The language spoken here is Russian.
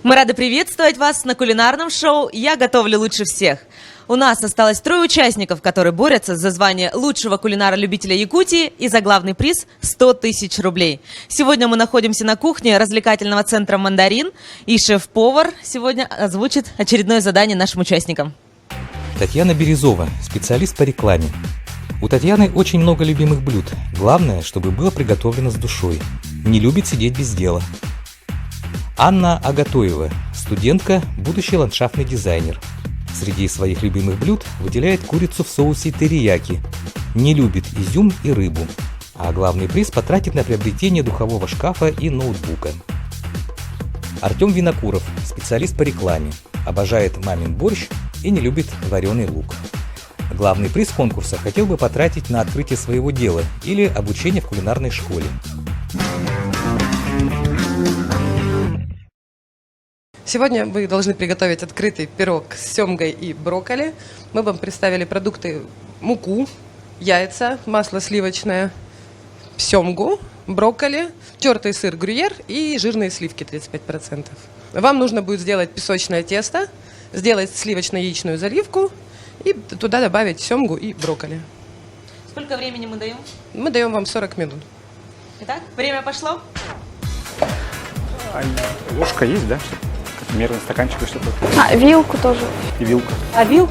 Мы рады приветствовать вас на кулинарном шоу «Я готовлю лучше всех». У нас осталось 3 участников, которые борются за звание лучшего кулинара-любителя Якутии и за главный приз 100 тысяч рублей. Сегодня мы находимся на кухне развлекательного центра «Мандарин», и шеф-повар сегодня озвучит очередное задание нашим участникам. Татьяна Березова, специалист по рекламе. У Татьяны очень много любимых блюд. Главное, чтобы было приготовлено с душой. Не любит сидеть без дела. Анна Агатоева, студентка, будущий ландшафтный дизайнер. Среди своих любимых блюд выделяет курицу в соусе терияки. Не любит изюм и рыбу. А главный приз потратит на приобретение духового шкафа и ноутбука. Артем Винокуров, специалист по рекламе. Обожает мамин борщ и не любит вареный лук. Главный приз конкурса хотел бы потратить на открытие своего дела или обучение в кулинарной школе. Сегодня вы должны приготовить открытый пирог с семгой и брокколи. Мы вам представили продукты: муку, яйца, масло сливочное, семгу, брокколи, тертый сыр грюйер и жирные сливки 35%. Вам нужно будет сделать песочное тесто, сделать сливочно-яичную заливку и туда добавить семгу и брокколи. Сколько времени мы даем? Мы даем вам 40 минут. Итак, время пошло. А ложка есть, да? Мерный стаканчик и что-то. А, вилку тоже. И вилка. А вилку